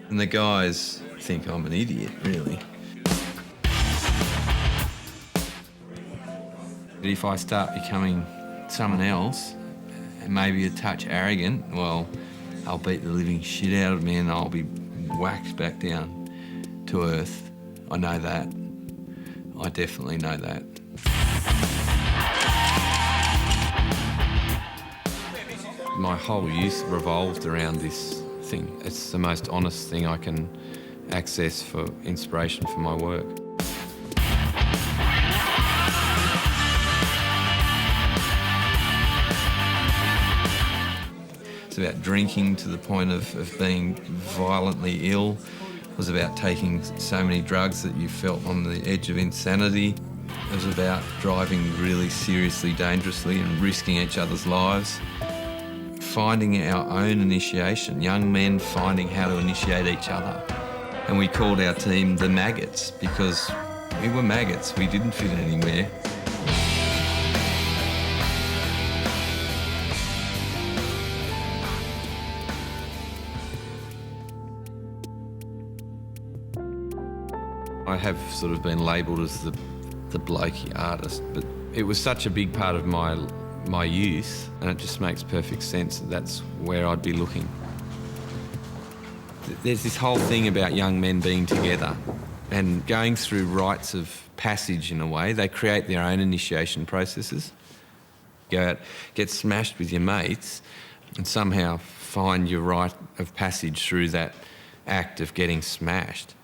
And the guys think I'm an idiot, really. But if I start becoming someone else, and maybe a touch arrogant, well, they'll beat the living shit out of me and I'll be whacked back down to earth. I know that. I definitely know that. My whole youth revolved around this thing. It's the most honest thing I can access for inspiration for my work. It's about drinking to the point of being violently ill. It was about taking so many drugs that you felt on the edge of insanity. It was about driving really seriously, dangerously and risking each other's lives. Finding our own initiation, young men finding how to initiate each other. And we called our team the Maggots because we were maggots, we didn't fit anywhere. I have sort of been labelled as the blokey artist, but it was such a big part of my youth, and it just makes perfect sense that that's where I'd be looking. There's this whole thing about young men being together and going through rites of passage in a way. They create their own initiation processes. Go out, get smashed with your mates and somehow find your rite of passage through that act of getting smashed.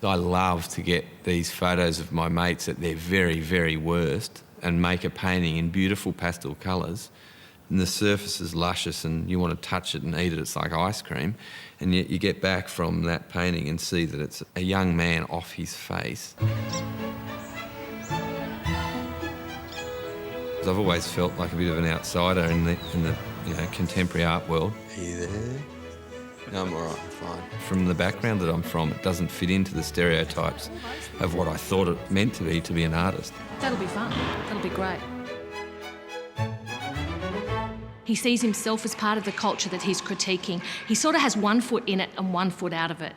I love to get these photos of my mates at their very, very worst and make a painting in beautiful pastel colours, and the surface is luscious and you want to touch it and eat it, it's like ice cream, and yet you get back from that painting and see that it's a young man off his face. I've always felt like a bit of an outsider in the contemporary art world. Are you there? No, I'm all right, I'm fine. From the background that I'm from, it doesn't fit into the stereotypes of what I thought it meant to be an artist. That'll be fun. That'll be great. He sees himself as part of the culture that he's critiquing. He sort of has one foot in it and one foot out of it.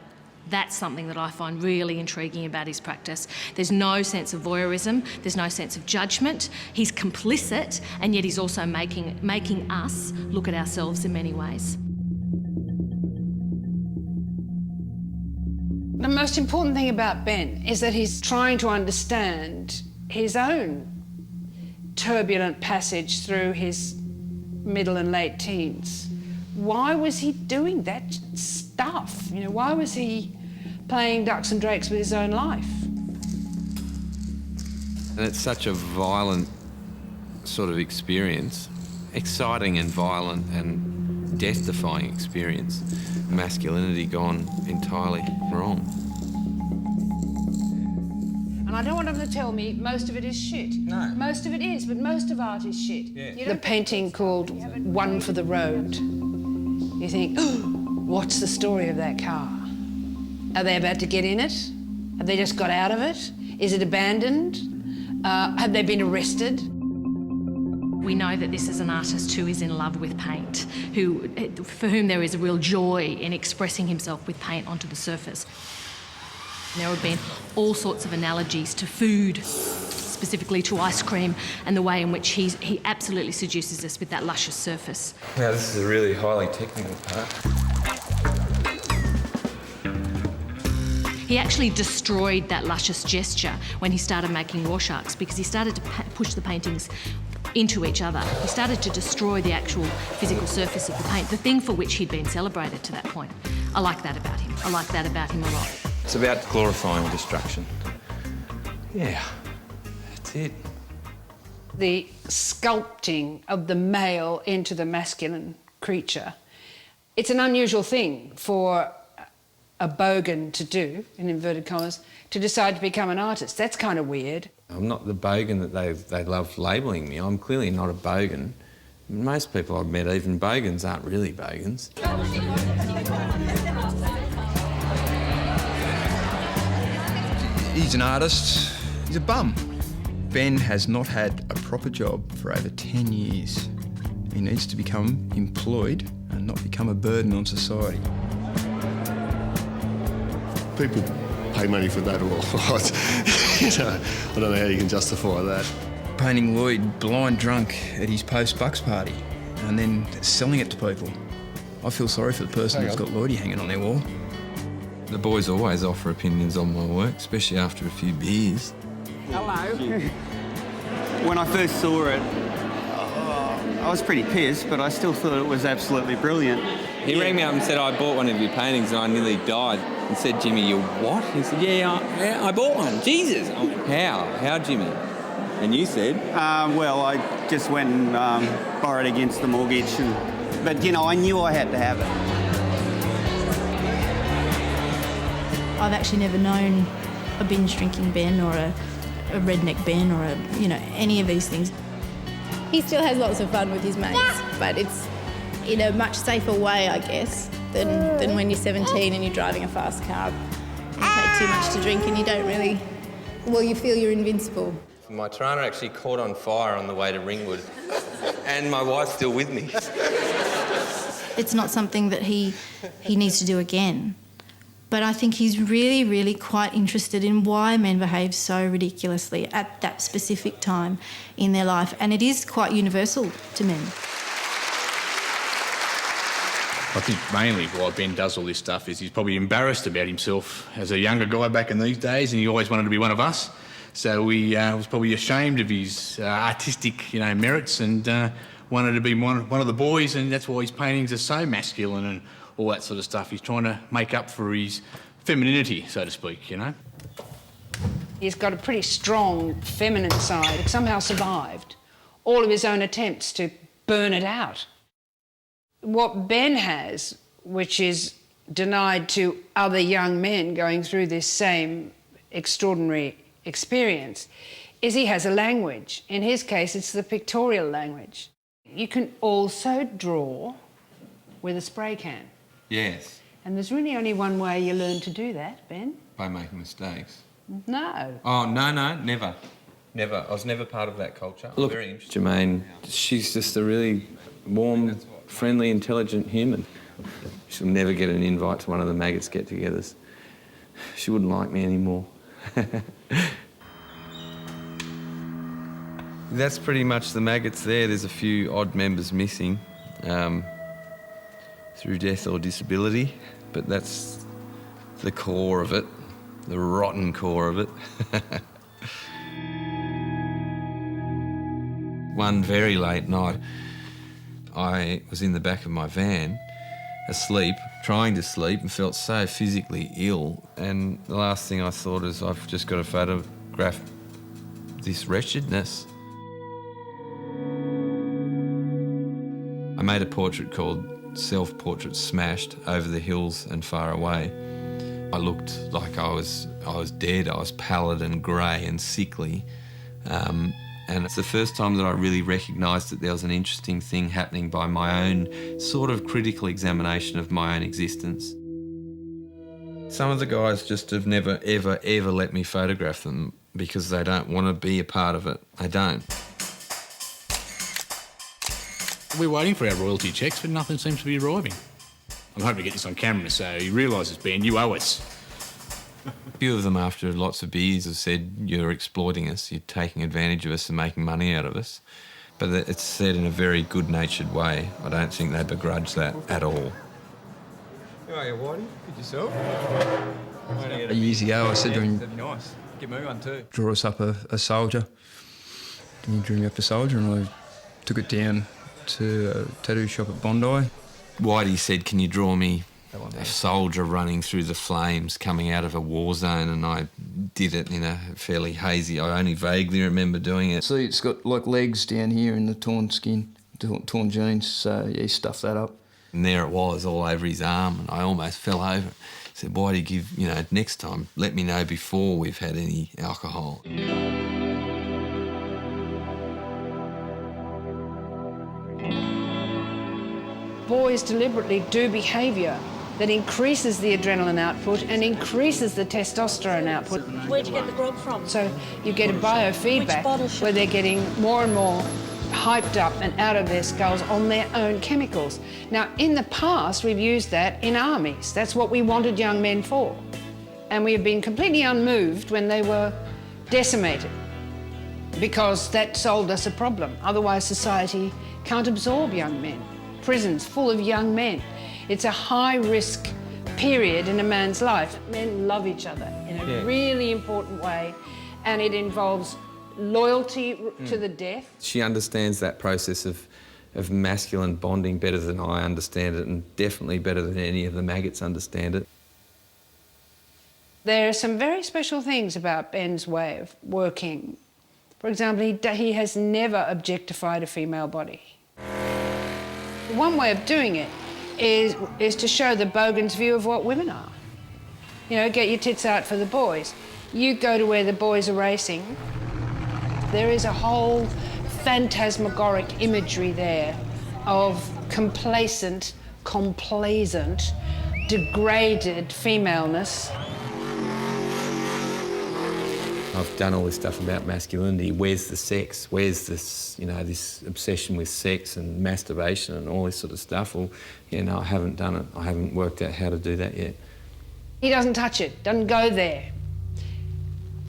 That's something that I find really intriguing about his practice. There's no sense of voyeurism, there's no sense of judgment. He's complicit, and yet he's also making us look at ourselves in many ways. The most important thing about Ben is that he's trying to understand his own turbulent passage through his middle and late teens. Why was he doing that stuff? You know, why was he playing ducks and drakes with his own life? And it's such a violent sort of experience, exciting and violent and death-defying experience. Masculinity gone entirely wrong. And I don't want them to tell me most of it is shit. No. Most of it is, but most of art is shit. Yeah. The painting called One for the Road. You think, oh, what's the story of that car? Are they about to get in it? Have they just got out of it? Is it abandoned? Have they been arrested? We know that this is an artist who is in love with paint, for whom there is a real joy in expressing himself with paint onto the surface. There have been all sorts of analogies to food, specifically to ice cream, and the way in which he absolutely seduces us with that luscious surface. Now, this is a really highly technical part. He actually destroyed that luscious gesture when he started making Rorschachs, because he started to push the paintings into each other. He started to destroy the actual physical surface of the paint, the thing for which he'd been celebrated to that point. I like that about him. I like that about him a lot. It's about glorifying destruction. Yeah, that's it. The sculpting of the male into the masculine creature. It's an unusual thing for a bogan to do, in inverted commas, to decide to become an artist. That's kind of weird. I'm not the bogan that they love labelling me. I'm clearly not a bogan. Most people I've met, even bogans, aren't really bogans. He's an artist. He's a bum. Ben has not had a proper job for over 10 years. He needs to become employed and not become a burden on society. People pay money for that or what? You know, I don't know how you can justify that. Painting Lloyd blind drunk at his post-Bucks party and then selling it to people. I feel sorry for the person who's got Lloydie hanging on their wall. The boys always offer opinions on my work, especially after a few beers. Hello. When I first saw it, I was pretty pissed, but I still thought it was absolutely brilliant. He rang me up and said, I bought one of your paintings and I nearly died. And said, Jimmy, you what? He said, yeah, I bought one. Jesus. I went, how? How, Jimmy? And you said? Well, I just went and borrowed against the mortgage. But, you know, I knew I had to have it. I've actually never known a binge drinking Ben or a redneck Ben or any of these things. He still has lots of fun with his mates, but it's in a much safer way, I guess, than when you're 17 and you're driving a fast car. You've had too much to drink and you don't really, you feel you're invincible. My Tirana actually caught on fire on the way to Ringwood and my wife's still with me. It's not something that he needs to do again. But I think he's really, really quite interested in why men behave so ridiculously at that specific time in their life. And it is quite universal to men. I think mainly why Ben does all this stuff is he's probably embarrassed about himself as a younger guy back in these days, and he always wanted to be one of us. So he was probably ashamed of his artistic, merits and wanted to be one of the boys, and that's why his paintings are so masculine and all that sort of stuff. He's trying to make up for his femininity, so to speak, He's got a pretty strong feminine side. It somehow survived all of his own attempts to burn it out. What Ben has, which is denied to other young men going through this same extraordinary experience, is he has a language. In his case, it's the pictorial language. You can also draw with a spray can. Yes. And there's really only one way you learn to do that, Ben. By making mistakes. No. Oh, no, never. Never. I was never part of that culture. Look, very interesting. Jermaine, she's just a really warm, friendly, intelligent human. She'll never get an invite to one of the Maggots get-togethers. She wouldn't like me anymore. That's pretty much the Maggots there. There's a few odd members missing through death or disability, but that's the core of it, the rotten core of it. One very late night, I was in the back of my van, asleep, trying to sleep, and felt so physically ill. And the last thing I thought is, I've just got to photograph this wretchedness. I made a portrait called Self-Portrait Smashed, Over the Hills and Far Away. I looked like I was dead. I was pallid and grey and sickly. And it's the first time that I really recognised that there was an interesting thing happening by my own sort of critical examination of my own existence. Some of the guys just have never, ever, ever let me photograph them because they don't want to be a part of it. They don't. We're waiting for our royalty checks, but nothing seems to be arriving. I'm hoping to get this on camera so he realises, Ben, you owe us. A few of them, after lots of beers, have said, you're exploiting us, you're taking advantage of us and making money out of us. But it's said in a very good-natured way. I don't think they begrudge that at all. How are you, Whitey? Good yourself? Years ago, I said to him, that'd be nice. Give me one too. Draw us up a soldier. And he drew me up a soldier, and I took it down to a tattoo shop at Bondi. Whitey said, can you draw me a soldier running through the flames coming out of a war zone? And I did it in a fairly hazy, I only vaguely remember doing it. See, it's got like legs down here in the torn skin, torn jeans, so yeah, he stuffed that up. And there it was, all over his arm, and I almost fell over. I said, Whitey, next time, let me know before we've had any alcohol. Boys deliberately do behaviour that increases the adrenaline output and increases the testosterone output. Where'd you get the grog from? So you get a biofeedback where they're getting more and more hyped up and out of their skulls on their own chemicals. Now, in the past, we've used that in armies. That's what we wanted young men for. And we have been completely unmoved when they were decimated, because that solved us a problem. Otherwise, society can't absorb young men. Prisons full of young men. It's a high-risk period in a man's life. Men love each other in a really important way, and it involves loyalty to the death. She understands that process of masculine bonding better than I understand it, and definitely better than any of the Maggots understand it. There are some very special things about Ben's way of working. For example, he has never objectified a female body. One way of doing it is to show the bogan's view of what women are. You know, get your tits out for the boys. You go to where the boys are racing. There is a whole phantasmagoric imagery there of complacent, degraded femaleness. I've done all this stuff about masculinity. Where's the sex? Where's this, you know, this obsession with sex and masturbation and all this sort of stuff? Well, you know, I haven't done it. I haven't worked out how to do that yet. He doesn't touch it, doesn't go there.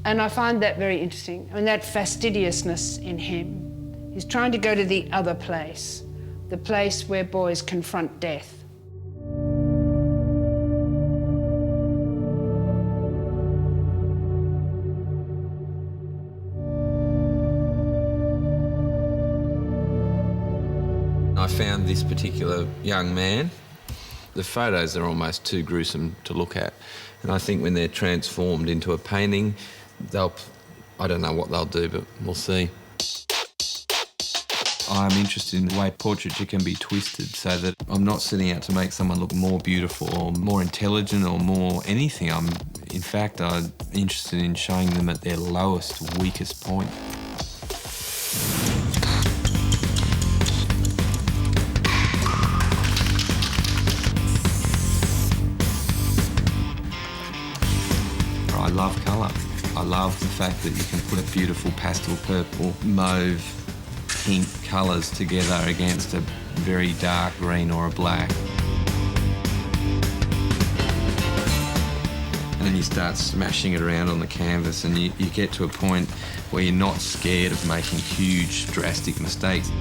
And I find that very interesting. I mean, that fastidiousness in him. He's trying to go to the other place, the place where boys confront death. I found this particular young man. The photos are almost too gruesome to look at. And I think when they're transformed into a painting, I don't know what they'll do, but we'll see. I'm interested in the way portraiture can be twisted so that I'm not setting out to make someone look more beautiful or more intelligent or more anything. In fact, I'm interested in showing them at their lowest, weakest point. I love colour. I love the fact that you can put a beautiful pastel purple, mauve, pink colours together against a very dark green or a black. And then you start smashing it around on the canvas and you get to a point where you're not scared of making huge, drastic mistakes.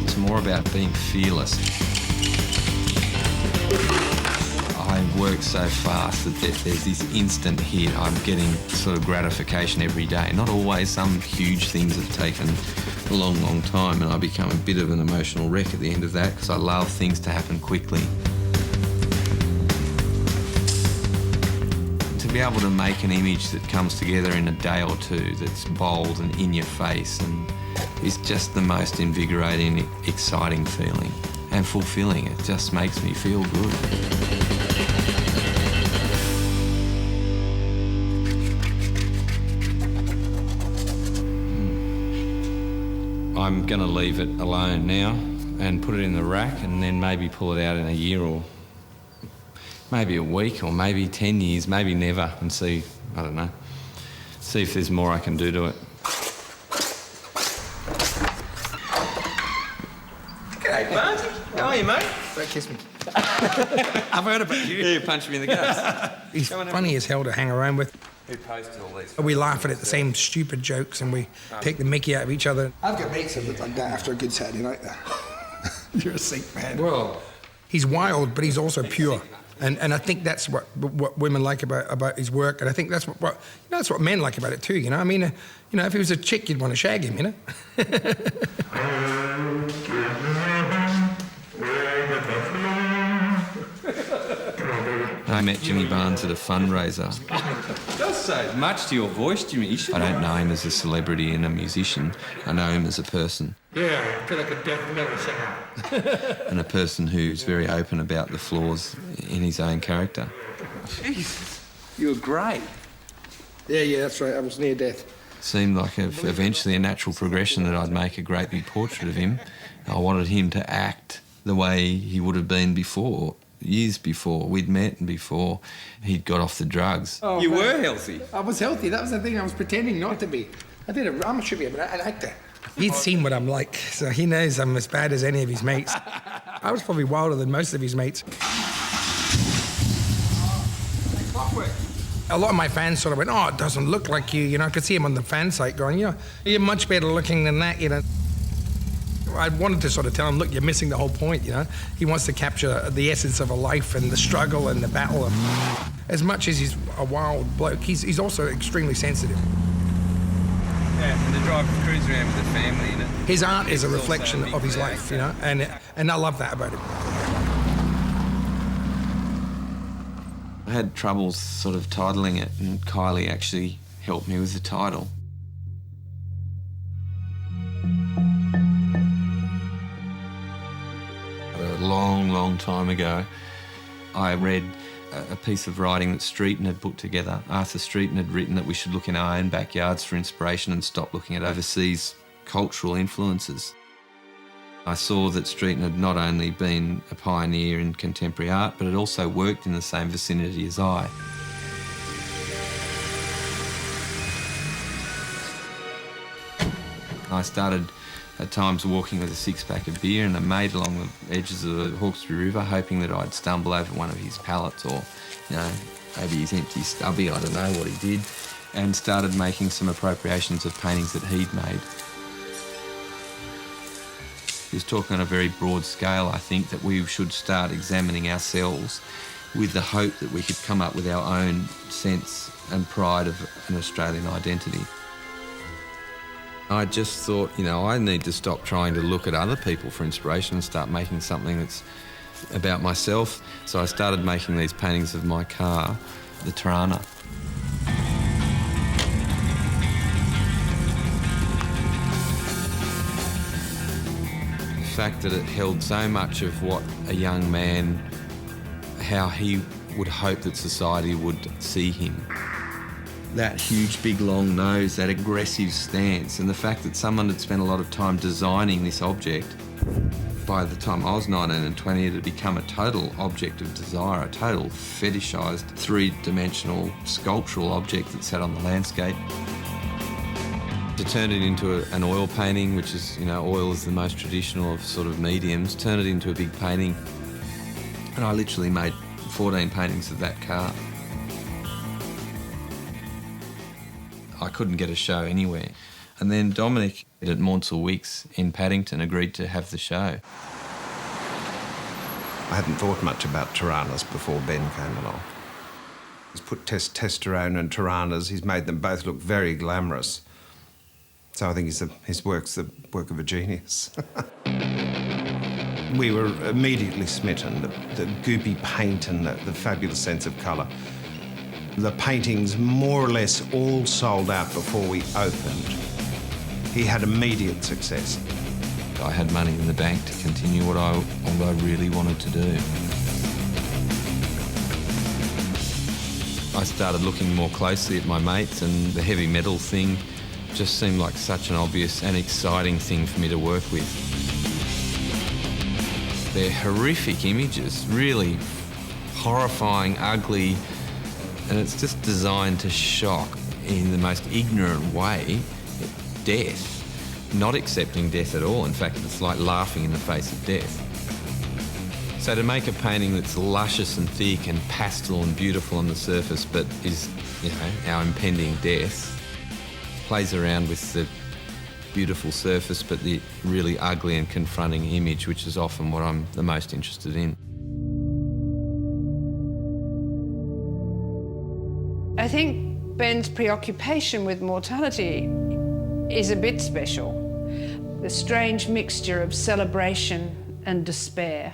It's more about being fearless. I work so fast that there's this instant hit. I'm getting sort of gratification every day. Not always. Some huge things have taken a long, long time, and I become a bit of an emotional wreck at the end of that because I love things to happen quickly. To be able to make an image that comes together in a day or two that's bold and in your face and is just the most invigorating, exciting feeling and fulfilling. It just makes me feel good. I'm going to leave it alone now and put it in the rack and then maybe pull it out in a year or maybe a week or maybe 10 years, maybe never, and see, I don't know, see if there's more I can do to it. G'day, Barty. How are you, mate? Don't kiss me. I've heard about you. Yeah, you punched me in the guts. He's funny as hell to hang around with. Who posted all these? We laugh at the same stupid jokes and we take the mickey out of each other. I've got mates that look like that after a good Saturday night, though. You're a sick man. Well, he's wild, but he's also pure. And I think that's what women like about his work, and I think that's that's what men like about it too. You know, I mean, if he was a chick, you'd want to shag him. You know. I met Jimmy Barnes at a fundraiser. It does say much to your voice, Jimmy. I don't know him as a celebrity and a musician. I know him as a person. Yeah, I feel like a death metal singer. And a person who's very open about the flaws in his own character. Jesus, you were great. Yeah, that's right. I was near death. Seemed like eventually a natural progression that I'd make a great big portrait of him. I wanted him to act the way he would have been before. Years before we'd met and before he'd got off the drugs. Oh, you were healthy. I was healthy. That was the thing. I was pretending not to be. I should be an actor. He'd seen what I'm like, so he knows I'm as bad as any of his mates. I was probably wilder than most of his mates. A lot of my fans sort of went, oh, it doesn't look like you. You know, I could see him on the fan site going, you know, you're much better looking than that, you know. I wanted to sort of tell him, look, you're missing the whole point, you know. He wants to capture the essence of a life and the struggle and the battle. As much as he's a wild bloke, he's also extremely sensitive. Yeah, and to cruise around with the family, you know. His art is a reflection of his life, you know, and I love that about him. I had troubles sort of titling it, and Kylie actually helped me with the title. A long, long time ago, I read a piece of writing that Streeton had put together. Arthur Streeton had written that we should look in our own backyards for inspiration and stop looking at overseas cultural influences. I saw that Streeton had not only been a pioneer in contemporary art, but had also worked in the same vicinity as I. I started at times walking with a six-pack of beer and a mate along the edges of the Hawkesbury River, hoping that I'd stumble over one of his pallets or, you know, maybe his empty stubby, I don't know what he did, and started making some appropriations of paintings that he'd made. He was talking on a very broad scale, I think, that we should start examining ourselves with the hope that we could come up with our own sense and pride of an Australian identity. I just thought, you know, I need to stop trying to look at other people for inspiration and start making something that's about myself. So I started making these paintings of my car, the Tirana. The fact that it held so much of what a young man, how he would hope that society would see him. That huge, big, long nose, that aggressive stance, and the fact that someone had spent a lot of time designing this object. By the time I was 19 and 20, it had become a total object of desire, a total fetishised, three-dimensional sculptural object that sat on the landscape. To turn it into an oil painting, which is, you know, oil is the most traditional of sort of mediums, turn it into a big painting. And I literally made 14 paintings of that car. I couldn't get a show anywhere. And then Dominic at Maunsell Weeks in Paddington agreed to have the show. I hadn't thought much about Tiranas before Ben came along. He's put testosterone and Tiranas, he's made them both look very glamorous. So I think his work's the work of a genius. We were immediately smitten, the goopy paint and the fabulous sense of colour. The paintings more or less all sold out before we opened. He had immediate success. I had money in the bank to continue what I really wanted to do. I started looking more closely at my mates, and the heavy metal thing just seemed like such an obvious and exciting thing for me to work with. They're horrific images, really horrifying, ugly, and it's just designed to shock in the most ignorant way death, not accepting death at all. In fact, it's like laughing in the face of death. So to make a painting that's luscious and thick and pastel and beautiful on the surface, but is, you know, our impending death, plays around with the beautiful surface, but the really ugly and confronting image, which is often what I'm the most interested in. I think Ben's preoccupation with mortality is a bit special. The strange mixture of celebration and despair.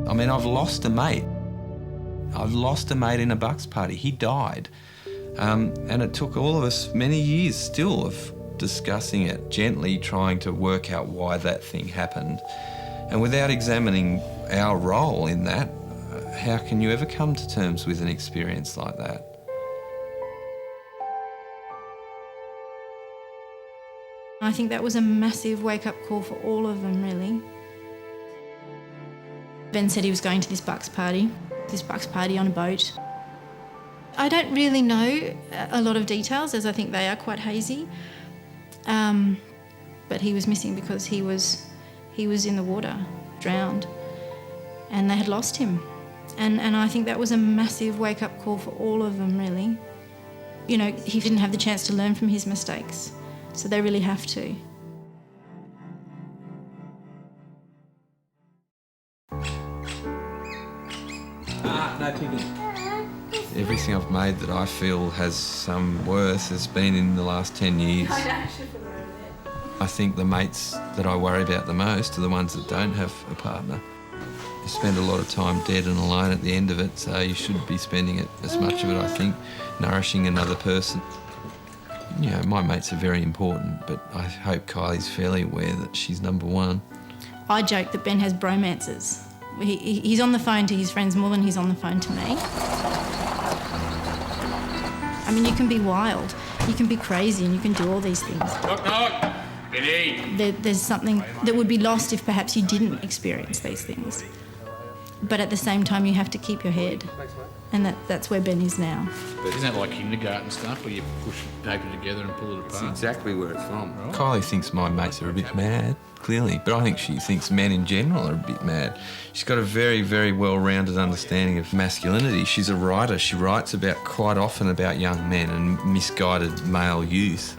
I mean, I've lost a mate. I've lost a mate in a bucks party. He died. And it took all of us many years still of discussing it, gently trying to work out why that thing happened. And without examining our role in that, how can you ever come to terms with an experience like that? I think that was a massive wake-up call for all of them, really. Ben said he was going to this bucks party on a boat. I don't really know a lot of details, as I think they are quite hazy. But he was missing because he was in the water, drowned, and they had lost him. And I think that was a massive wake-up call for all of them, really. You know, he didn't have the chance to learn from his mistakes, so they really have to. No picking. Everything I've made that I feel has some worth has been in the last 10 years. I think the mates that I worry about the most are the ones that don't have a partner. You spend a lot of time dead and alone at the end of it, so you should be spending it, as much of it, I think, nourishing another person. You know, my mates are very important, but I hope Kylie's fairly aware that she's number one. I joke that Ben has bromances. He's on the phone to his friends more than he's on the phone to me. I mean, you can be wild, you can be crazy, and you can do all these things. Knock, knock. Benny. There's something that would be lost if perhaps you didn't experience these things. But at the same time, you have to keep your head. And that's where Ben is now. But isn't that like kindergarten stuff where you push paper together and pull it apart? That's exactly where it's from. Right. Kylie thinks my mates are a bit mad, clearly, but I think she thinks men in general are a bit mad. She's got a very, very well-rounded understanding of masculinity. She's a writer. She writes quite often about young men and misguided male youth.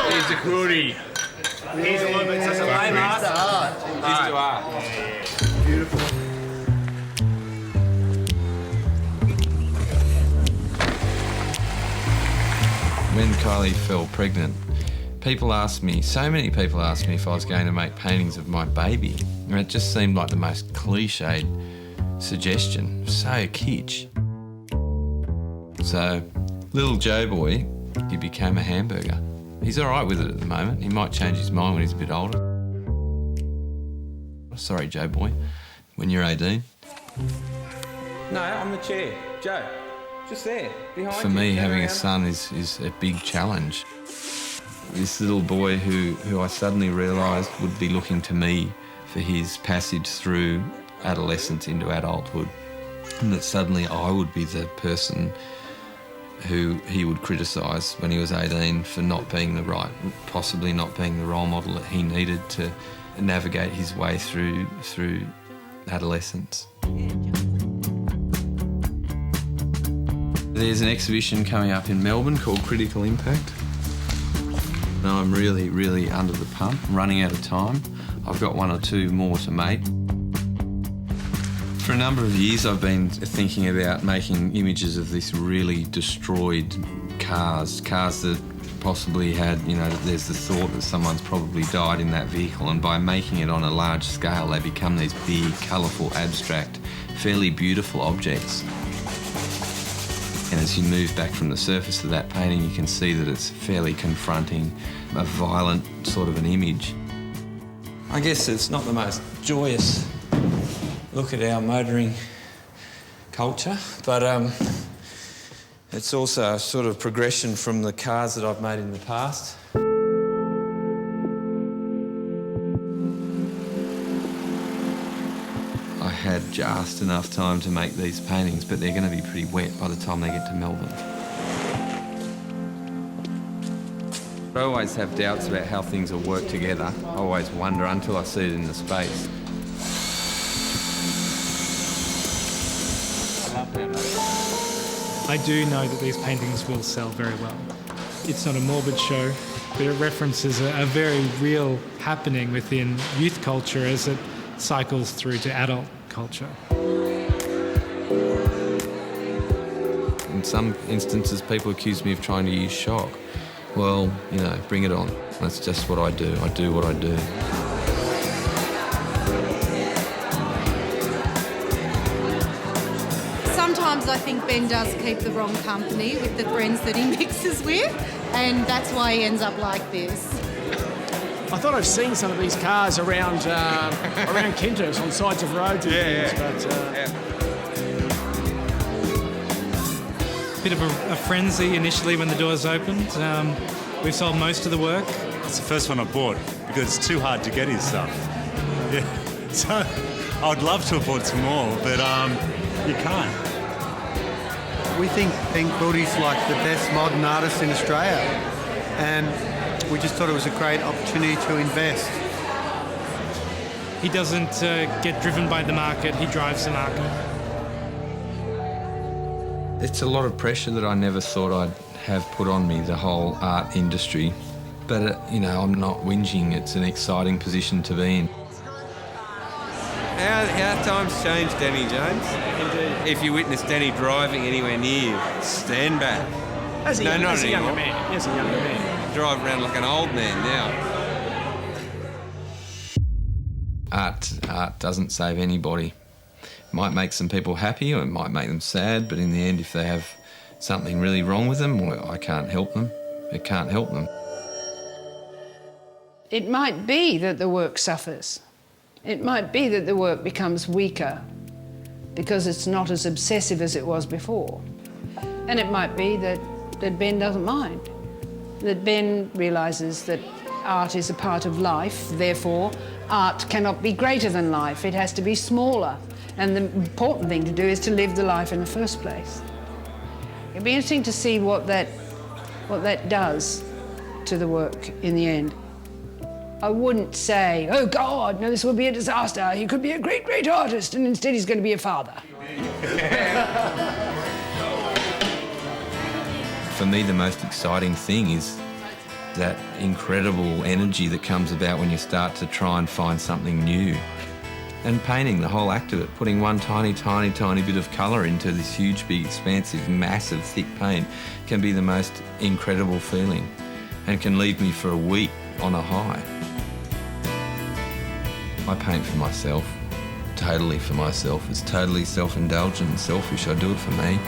Here's the Quilty. Here's a little bit. So it's a lame art. Here's to art. Beautiful. When Kylie fell pregnant, so many people asked me if I was going to make paintings of my baby. And it just seemed like the most cliched suggestion, so kitsch. So, little Joe boy, he became a hamburger. He's all right with it at the moment. He might change his mind when he's a bit older. Sorry, Joe boy, when you're 18. No, on the chair. Joe, just there, behind you. For me, having a son is a big challenge. This little boy who I suddenly realised would be looking to me for his passage through adolescence into adulthood, and that suddenly I would be the person who he would criticise when he was 18 for possibly not being the role model that he needed to navigate his way through adolescence. There's an exhibition coming up in Melbourne called Critical Impact. Now I'm really, really under the pump, running out of time. I've got one or two more to make. For a number of years I've been thinking about making images of this really destroyed cars that possibly had, there's the thought that someone's probably died in that vehicle, and by making it on a large scale they become these big, colourful, abstract, fairly beautiful objects. And as you move back from the surface of that painting, you can see that it's fairly confronting, a violent sort of an image. I guess it's not the most joyous look at our motoring culture, but it's also a sort of progression from the cars that I've made in the past. I had just enough time to make these paintings, but they're going to be pretty wet by the time they get to Melbourne. I always have doubts about how things will work together. I always wonder until I see it in the space. I do know that these paintings will sell very well. It's not a morbid show, but it references a very real happening within youth culture as it cycles through to adult culture. In some instances, people accuse me of trying to use shock. Well, bring it on. That's just what I do. I do what I do. Sometimes I think Ben does keep the wrong company with the friends that he mixes with, and that's why he ends up like this. I thought I've seen some of these cars around Kintos on sides of roads and things, Bit of a frenzy initially when the doors opened. We've sold most of the work. It's the first one I bought because it's too hard to get his stuff. Yeah, so I'd love to have bought some more, but you can't. We think Ben Quilty's like the best modern artist in Australia, and we just thought it was a great opportunity to invest. He doesn't get driven by the market, he drives the market. It's a lot of pressure that I never thought I'd have put on me, the whole art industry. But, you know, I'm not whinging. It's an exciting position to be in. How times changed, Danny Jones. Indeed. If you witness Danny driving anywhere near you, stand back. As a younger anymore. man. As a younger man. Drive around like an old man now. Art doesn't save anybody. It might make some people happy or it might make them sad, but in the end, if they have something really wrong with them, well, I can't help them. It can't help them. It might be that the work suffers. It might be that the work becomes weaker because it's not as obsessive as it was before. And it might be that Ben doesn't mind, that Ben realises that art is a part of life, therefore art cannot be greater than life, it has to be smaller. And the important thing to do is to live the life in the first place. It'll be interesting to see what that does to the work in the end. I wouldn't say, oh God, no, this will be a disaster. He could be a great, great artist, and instead he's going to be a father. For me, the most exciting thing is that incredible energy that comes about when you start to try and find something new. And painting, the whole act of it, putting one tiny, tiny, tiny bit of colour into this huge, big, expansive, massive, thick paint can be the most incredible feeling and can leave me for a week on a high. I paint for myself, totally for myself. It's totally self-indulgent and selfish. I do it for me.